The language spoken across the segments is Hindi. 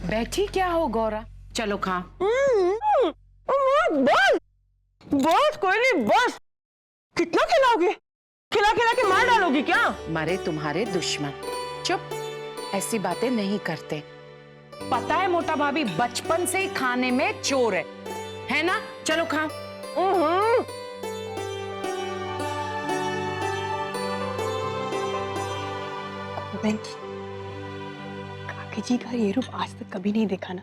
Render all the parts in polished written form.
बैठी क्या हो गौरा, चलो खा। बस बस कोयली बस। कितना खिलाओगे? खिला खिला के मार डालोगी क्या? मरे तुम्हारे दुश्मन। चुप, ऐसी बातें नहीं करते। पता है मोटा भाभी बचपन से ही खाने में चोर है ना? चलो खा। काकी जी का ये रूप आज तक कभी नहीं देखा ना।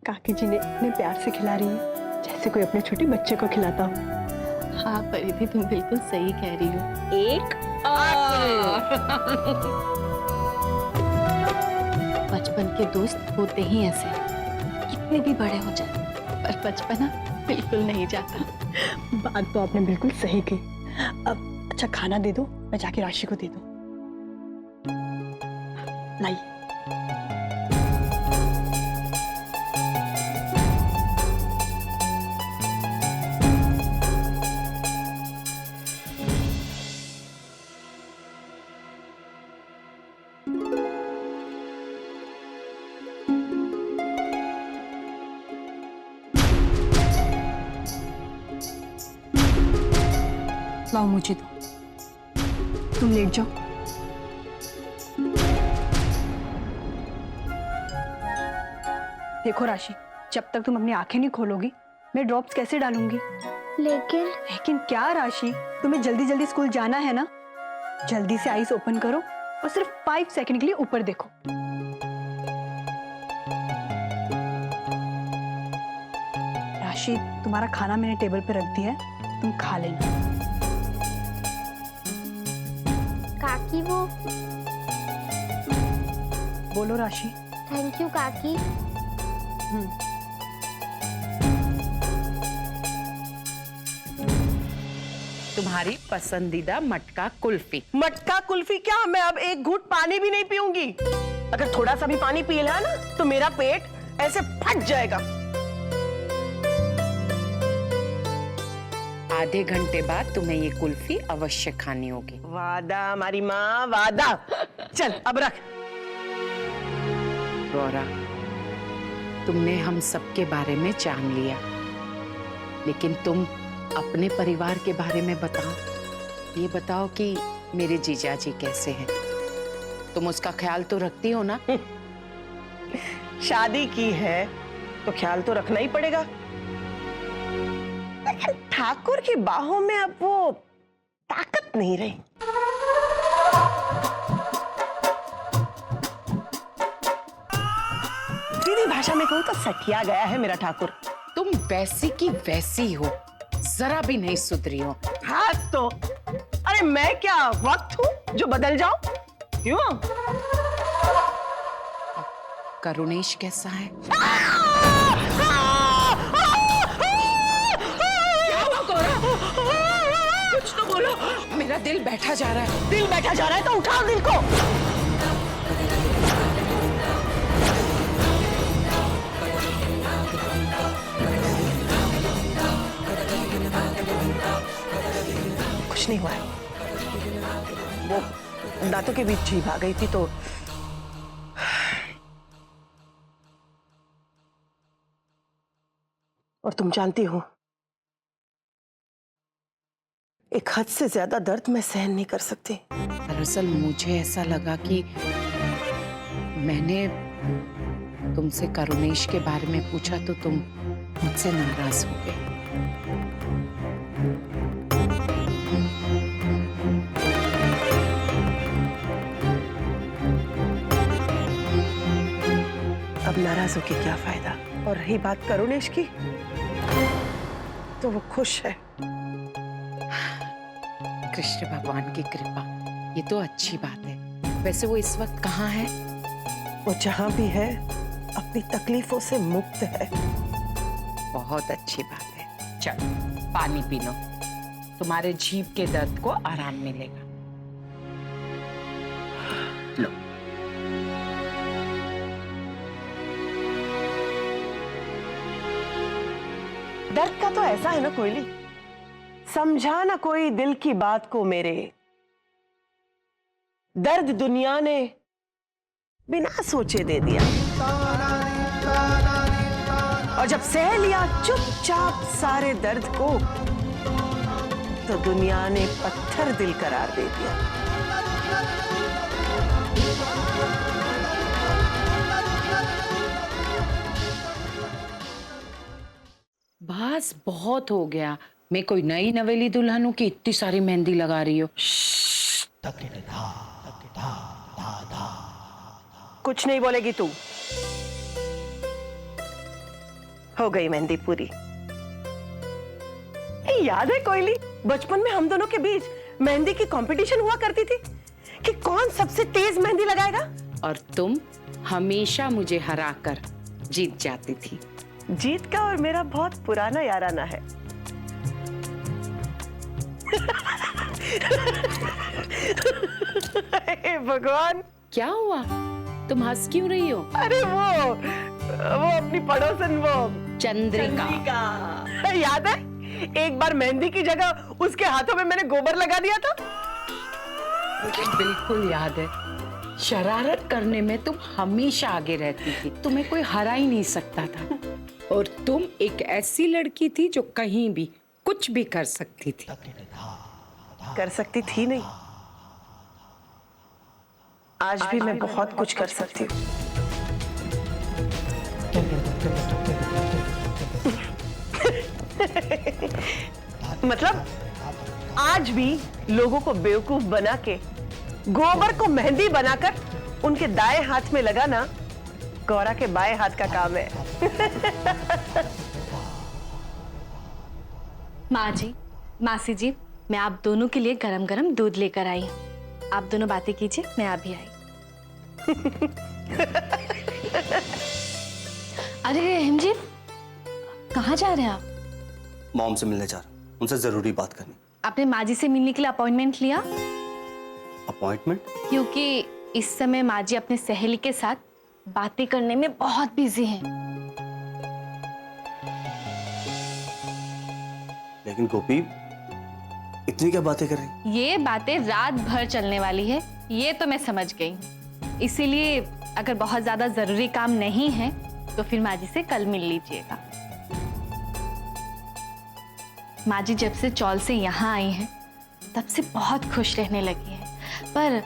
काकी जी ने इतने प्यार से खिला रही है जैसे कोई अपने छोटे बच्चे को खिलाता हो। हाँ परिधि, तुम बिल्कुल सही कह रही हो। एक बचपन के दोस्त होते ही ऐसे, कितने भी बड़े हो जाए, पर बचपना बिल्कुल नहीं जाता। बात तो आपने बिल्कुल सही की। अब अच्छा खाना दे दो, मैं जाके राशि को दे दूं। लाइए। लाओ मुझे दो, तुम लेट जाओ। देखो राशि, जब तक तुम अपनी आंखें नहीं खोलोगी मैं ड्रॉप्स कैसे डालूंगी? लेकिन क्या राशि, तुम्हें जल्दी जल्दी स्कूल जाना है ना? जल्दी से आईज ओपन करो और सिर्फ 5 सेकंड के लिए ऊपर देखो। राशि, तुम्हारा खाना मैंने टेबल पे रख दिया है, तुम खा लेना। काकी वो बोलो राशि। थैंक यू काकी। तुम्हारी पसंदीदा मटका कुल्फी। मटका कुल्फी क्या? मैं अब एक घूंट पानी भी नहीं पीऊंगी। अगर थोड़ा सा भी पानी पी लिया ना तो मेरा पेट ऐसे फट जाएगा। आधे घंटे बाद तुम्हें ये कुल्फी अवश्य खानी होगी। वादा हमारी माँ, वादा। चल अब रख। गौरा, तुमने हम सबके बारे में जान लिया, लेकिन तुम अपने परिवार के बारे में बताओ। ये बताओ कि मेरे जीजाजी कैसे हैं? तुम उसका ख्याल तो रखती हो ना? शादी की है तो ख्याल तो रखना ही पड़ेगा। लेकिन ठाकुर की बाहों में अब वो ताकत नहीं रही। सीधी भाषा में कहूं तो सठिया गया है मेरा ठाकुर। तुम वैसी की वैसी हो, जरा भी नहीं सुधरी हो। हाँ तो अरे मैं क्या वक्त हूं जो बदल जाऊं? क्यों? करुणेश कैसा है? क्या हुआ गौरा? कुछ तो बोलो, मेरा दिल बैठा जा रहा है। दिल बैठा जा रहा है तो उठाओ दिल को। कुछ नहीं हुआ है, वो दांतों के बीच जीभ आ गई थी तो। और तुम जानती हो, एक हद से ज्यादा दर्द मैं सहन नहीं कर सकती। दरअसल मुझे ऐसा लगा कि मैंने तुमसे करुणेश के बारे में पूछा तो तुम मुझसे नाराज हो गए। अब नाराज होके क्या फायदा? और रही बात करुणेश की, तो वो खुश है। कृष्ण भगवान की कृपा, ये तो अच्छी बात है। वैसे वो इस वक्त कहाँ है? वो जहां भी है अपनी तकलीफों से मुक्त है। बहुत अच्छी बात है। चलो पानी पी लो, तुम्हारे जीभ के दर्द को आराम मिलेगा। लो। दर्द का तो ऐसा है ना कोयली, समझा ना कोई दिल की बात को मेरे। दर्द दुनिया ने बिना सोचे दे दिया, और जब सह लिया चुपचाप सारे दर्द को, तो दुनिया ने पत्थर दिल करार दे दिया। बस बहुत हो गया। मैं कोई नई नवेली दुल्हन हूं कि इतनी सारी मेहंदी लगा रही हो। कुछ नहीं बोलेगी तू। हो गई मेहंदी पूरी। याद है कोयली, बचपन में हम दोनों के बीच मेहंदी की कंपटीशन हुआ करती थी कि कौन सबसे तेज मेहंदी लगाएगा, और तुम हमेशा मुझे हराकर जीत जाती थी। जीत का और मेरा बहुत पुराना याराना है। हे भगवान, क्या हुआ? तुम हंस क्यों रही हो? अरे वो अपनी पड़ोसन, वो चंद्रिका। याद है एक बार मेहंदी की जगह उसके हाथों में मैंने गोबर लगा दिया था। मुझे बिल्कुल याद है। शरारत करने में तुम हमेशा आगे रहती थी, तुम्हें कोई हरा ही नहीं सकता था। और तुम एक ऐसी लड़की थी जो कहीं भी कुछ भी कर सकती थी। कर सकती थी नहीं, आज भी मैं बहुत कुछ कर सकती हूँ। मतलब आज भी लोगों को बेवकूफ बना के गोबर को मेहंदी बनाकर उनके दाएं हाथ में लगाना गौरा के बाएं हाथ का काम है। माँ जी, मासी जी, मैं आप दोनों के लिए गरम गरम दूध लेकर आई हूँ। आप दोनों बातें कीजिए, मैं अभी आई। अरे रहीम जी, कहाँ जा रहे हैं आप? मॉम से मिलने जा रहा हूँ, उनसे जरूरी बात करनी। आपने माँ जी से मिलने के लिए अपॉइंटमेंट लिया? अपॉइंटमेंट? क्योंकि इस समय माँ जी अपने सहेली के साथ बातें करने में बहुत बिजी हैं। लेकिन गोपी, इतनी क्या बातें कर रही? ये बातें रात भर चलने वाली है, ये तो मैं समझ गई हूँ। इसीलिए अगर बहुत ज्यादा जरूरी काम नहीं है तो फिर माँ जी से कल मिल लीजिएगा। माँ जी जब से चौल से यहाँ आई हैं तब से बहुत खुश रहने लगी हैं, पर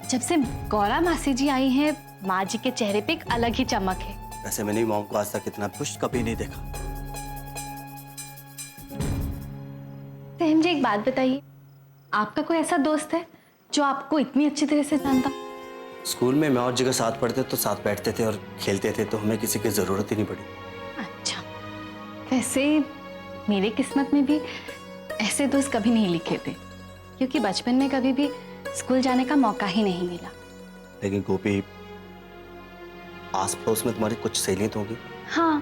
जब से गौरा मासी जी आई हैं माँ जी के चेहरे पे एक अलग ही चमक है। वैसे मैंने मॉम को आज तक इतना खुश कभी नहीं देखा। तो मुझे एक बात बताइए, आपका कोई ऐसा दोस्त है जो आपको इतनी अच्छी तरह से जानता? स्कूल में मैं और जिगर साथ पढ़ते तो साथ बैठते थे और खेलते थे, तो हमें किसी की जरूरत ही नहीं पड़ी। अच्छा, वैसे मेरे किस्मत में भी ऐसे दोस्त कभी नहीं लिखे थे, क्योंकि बचपन में कभी भी स्कूल जाने का मौका ही नहीं मिला। लेकिन गोपी, आस पड़ोस में तुम्हारी कुछ सहेलियां तो होगी? हाँ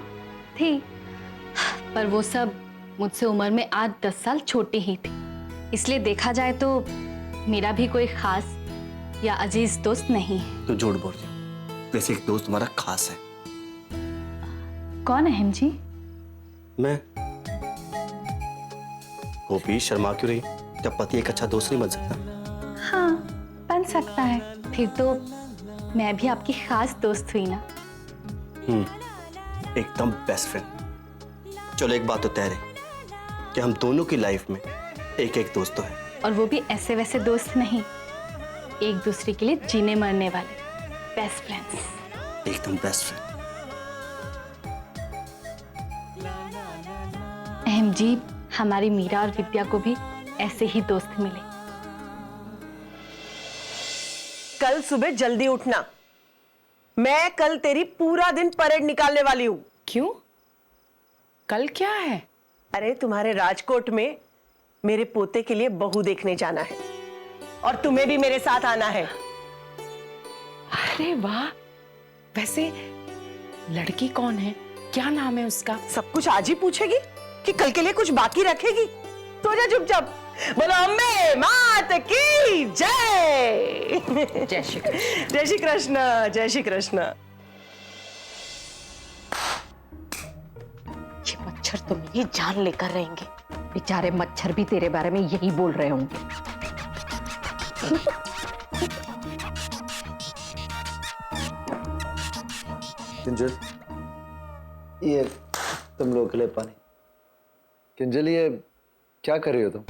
थी, पर वो सब मुझसे उम्र में 8-10 साल छोटी ही थी, इसलिए देखा जाए तो मेरा भी कोई खास या अजीज दोस्त नहीं है। तो झूठ बोल रही हो। वैसे एक दोस्त तुम्हारा खास है। कौन है जी? मैं। गोपी, शर्मा क्यों रही? जब पति एक अच्छा दोस्त नहीं बन सकता? हाँ, बन सकता है। फिर तो मैं भी आपकी खास दोस्त हुई ना। एकदम बेस्ट फ्रेंड। चलो एक बात तो तय रही कि हम दोनों की लाइफ में एक एक दोस्त तो है, और वो भी ऐसे वैसे दोस्त नहीं, एक दूसरे के लिए जीने मरने वाले बेस्ट फ्रेंड्स। एकदम बेस्ट फ्रेंड। अहम जी, हमारी मीरा और विद्या को भी ऐसे ही दोस्त मिले। कल सुबह जल्दी उठना, मैं कल तेरी पूरा दिन परेड निकालने वाली हूँ। क्यों? कल क्या है? अरे तुम्हारे राजकोट में मेरे पोते के लिए बहू देखने जाना है, और तुम्हें भी मेरे साथ आना है। अरे वाह! वैसे लड़की कौन है? क्या नाम है उसका? सब कुछ आज ही पूछेगी कि कल के लिए कुछ बाकी रखेगी? तो जा चुपचाप। बोलो अम्बे मात की जय। जय श्री कृष्ण। जय श्री कृष्ण, जय श्री कृष्ण। ये मच्छर तो मेरी जान लेकर रहेंगे। बेचारे मच्छर भी तेरे बारे में यही बोल रहे होंगे। किंजल, ये तुम लोगों के लिए पानी। किंजल, ये क्या कर रही हो तुम?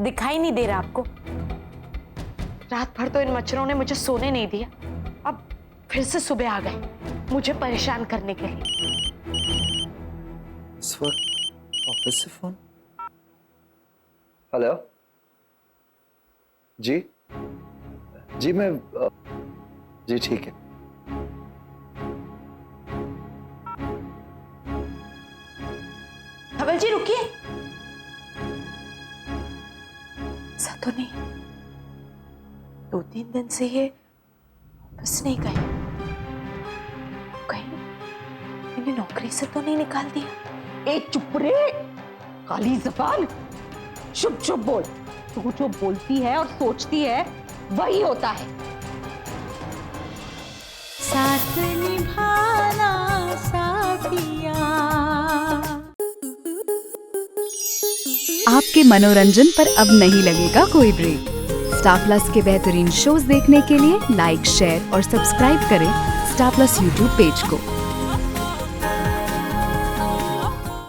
दिखाई नहीं दे रहा आपको? रात भर तो इन मच्छरों ने मुझे सोने नहीं दिया, अब फिर से सुबह आ गए मुझे परेशान करने के लिए। इस वक्त ऑफिस से फोन? हेलो जी, जी मैं जी ठीक है। धवल जी रुकिए, ऐसा तो नहीं 2-3 दिन से ये ऑफिस नहीं गए, कहीं इन्हें नौकरी से तो नहीं निकाल दिया? ए चुप रे, काली ज़बान, चुप चुप बोल। तू जो बोलती है और सोचती है वही होता है। साथ निभाना साथिया। आपके मनोरंजन पर अब नहीं लगेगा कोई ब्रेक। स्टार प्लस के बेहतरीन शोज देखने के लिए लाइक, शेयर और सब्सक्राइब करें स्टार प्लस यूट्यूब पेज को।